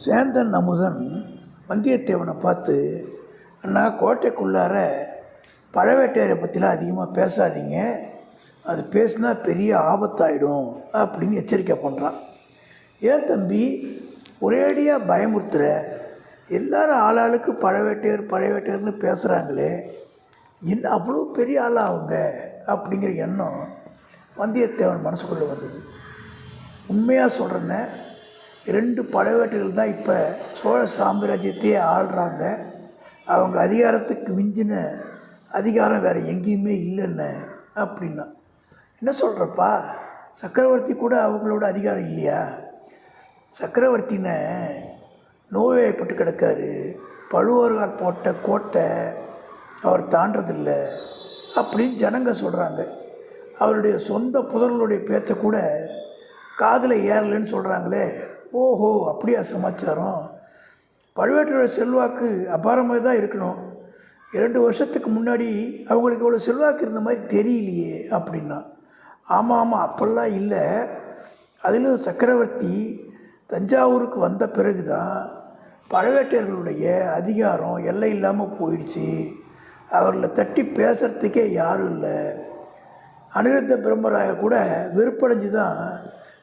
சேந்தன் அமுதன் வந்தியத்தேவனை பார்த்து, அண்ணா கோட்டைக்குள்ளார பழவேட்டையரை பற்றிலாம் அதிகமாக பேசாதீங்க, அது பேசுனா பெரிய ஆபத்தாயிடும் அப்படின்னு எச்சரிக்கை பண்ணுறான். ஏன் தம்பி ஒரேடியாக பயமுறுத்துற? எல்லாரும் ஆளாளுக்கு பழவேட்டையர் பழவேட்டையர்னு பேசுகிறாங்களே, என்ன அவ்வளோ பெரிய ஆளாக அவங்க அப்படிங்கிற எண்ணம் வந்தியத்தேவன் மனசுக்குள்ளே வந்தது. உண்மையாக சொல்கிறேன்னே, 2 பழவேட்டைகள் தான் இப்போ சோழ சாம்ராஜ்யத்தையே ஆள்றாங்க. அவங்க அதிகாரத்துக்கு மிஞ்சின அதிகாரம் வேறு எங்கேயுமே இல்லைன்னு அப்படின்னா. என்ன சொல்கிறப்பா, சக்கரவர்த்தி கூட அவங்களோட அதிகாரம் இல்லையா? சக்கரவர்த்தின நோய்வாய்ப்பட்டு கிடக்காரு, பழுவூரார் போட்ட கோட்டை அவர் தாண்டதில்லை அப்படின்னு ஜனங்க சொல்கிறாங்க. அவருடைய சொந்த புதர்களுடைய பேச்சை கூட காதில் ஏறலைன்னு சொல்கிறாங்களே. ஓஹோ, அப்படியா சமாச்சாரம்? பழுவேட்டரோட செல்வாக்கு அபாரமாக தான் இருக்கணும். 2 வருஷத்துக்கு முன்னாடி அவங்களுக்கு இவ்வளோ செல்வாக்கு இருந்த மாதிரி தெரியலையே அப்படின்னா. ஆமாம், அப்படிலாம் இல்லை. அதிலும் சக்கரவர்த்தி தஞ்சாவூருக்கு வந்த பிறகு தான் பழவேட்டையர்களுடைய அதிகாரம் எல்லை இல்லாமல் போயிடுச்சு. அவர்களை தட்டி பேசுகிறதுக்கே யாரும் இல்லை. அனிருத்த பிரம்மராய கூட வெறுப்படைஞ்சு தான்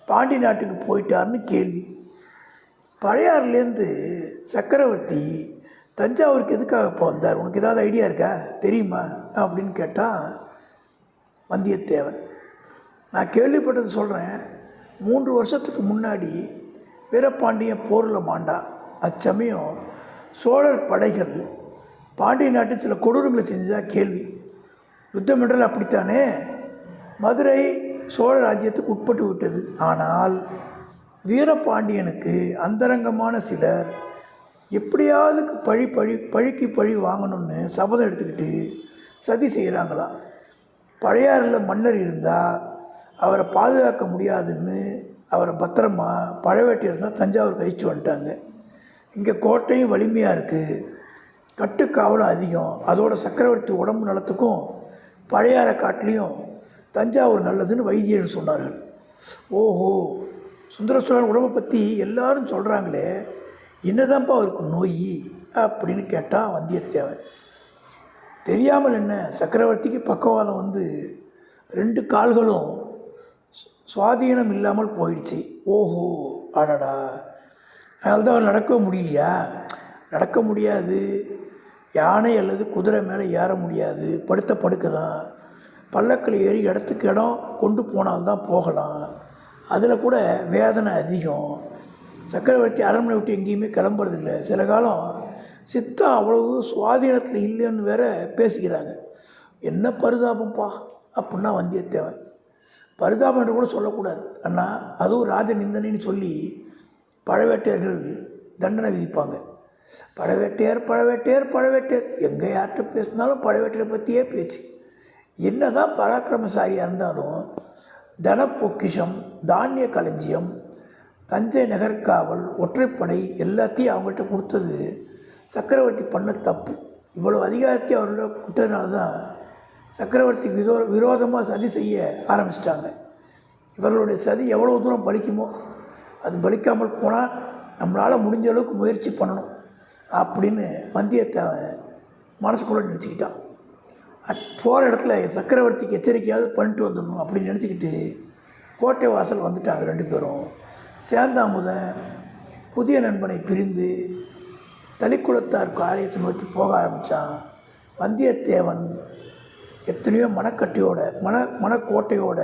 பாண்டி நாட்டுக்கு போயிட்டார்னு கேள்வி. பழையாறுலேருந்து சக்கரவர்த்தி தஞ்சாவூருக்கு எதுக்காக வந்தார்? உனக்கு ஏதாவது ஐடியா இருக்கா, தெரியுமா அப்படின்னு கேட்டான் வந்தியத்தேவன். நான் கேள்விப்பட்டது சொல்கிறேன். 3 வருஷத்துக்கு முன்னாடி வீரபாண்டியன் போரில் மாண்டான். அச்சமயம் சோழர் படைகள் பாண்டிய நாட்டில் சில கொடூரங்களை செஞ்சதாக கேள்வி. யுத்தம் என்றால் அப்படித்தானே? மதுரை சோழ ராஜ்யத்துக்கு உட்பட்டு விட்டது. ஆனால் வீரபாண்டியனுக்கு அந்தரங்கமான சிலர் எப்படியாவது பழிக்கு பழி வாங்கணும்னு சபதம் எடுத்துக்கிட்டு சதி செய்கிறாங்களாம். பழையாறில் மன்னர் இருந்தால் அவரை பாதுகாக்க முடியாதுன்னு அவரை பத்திரமா பழவேட்டையர் தான் தஞ்சாவூர் கழிச்சு வந்துட்டாங்க. இங்கே கோட்டையும் வலிமையாக இருக்குது, கட்டுக்காவலும் அதிகம். அதோட சக்கரவர்த்தி உடம்பு நலத்துக்கும் பழையாறை காட்டிலையும் தஞ்சாவூர் நல்லதுன்னு வைத்தியர் சொன்னார்கள். ஓஹோ, சுந்தர சோழன் உடம்பை பற்றி எல்லாரும் சொல்கிறாங்களே, என்னதான்ப்பா அவருக்கு நோய் அப்படின்னு கேட்டான் வந்தியத்தேவன். தெரியாமல் என்ன, சக்கரவர்த்திக்கு பக்கவாதம் வந்து 2 கால்களும் சுவாதீனம் இல்லாமல் போயிடுச்சு. ஓஹோ, அடடா, அதனால தான் அவர் நடக்க முடியலையா? நடக்க முடியாது. யானை அல்லது குதிரை மேலே ஏற முடியாது, படுத்த படுக்க தான். பல்லக்கில் ஏறி இடத்துக்கு இடம் கொண்டு போனால்தான் போகலாம். அதில் கூட வேதனை அதிகம். சக்கரவர்த்தி அரண்மனை விட்டு எங்கேயுமே கிளம்புறதில்லை. சில காலம் சித்தம் அவ்வளவு சுவாதீனத்தில் இல்லைன்னு வேற பேசிக்கிறாங்க. என்ன பரிதாபம்ப்பா அப்படின்னா வந்தியத்தேவன். பரிதாபம் என்று கூட சொல்லக்கூடாது அண்ணா, அதுவும் ராஜ நிந்தனைன்னு சொல்லி பழவேட்டையர்கள் தண்டனை விதிப்பாங்க. பழவேட்டையர் பழவேட்டையர் பழவேட்டையர், எங்கே யார்கிட்ட பேசினாலும் பழவேட்டையரை பற்றியே பேச்சு. என்ன தான் பராக்கிரமசாலியாக இருந்தாலும் தன பொக்கிஷம், தானிய களஞ்சியம், தஞ்சை நகர்காவல், ஒற்றைப்படை எல்லாத்தையும் அவங்கள்ட்ட கொடுத்தது சக்கரவர்த்தி பண்ண தப்பு. இவ்வளோ அதிகாரத்தையும் அவர்கள விட்டதுனால தான் சக்கரவர்த்தி விரோதமாக சதி செய்ய ஆரம்பிச்சிட்டாங்க. இவர்களுடைய சதி எவ்வளோ தூரம் பலிக்குமோ, அது பலிக்காமல் போனால் நம்மளால் முடிஞ்ச அளவுக்கு முயற்சி பண்ணணும் அப்படின்னு வந்தியத்தேவன் மனசுக்குள்ளே நினச்சிக்கிட்டான். போகிற இடத்துல சக்கரவர்த்திக்கு எச்சரிக்கையாவது பண்ணிட்டு வந்துடணும் அப்படின்னு நினச்சிக்கிட்டு கோட்டை வாசல் வந்துட்டாங்க 2 பேரும். சேந்தாமுதன் புதிய நண்பனை பிரிந்து தளிக்குளத்தார் ஆலயத்தை நோக்கி போக ஆரம்பித்தான். வந்தியத்தேவன் எத்தனையோ மனக்கட்டையோட மனக்கோட்டையோட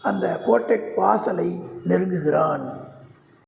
அந்த கோட்டை வாசலை நெருங்குகிறான்.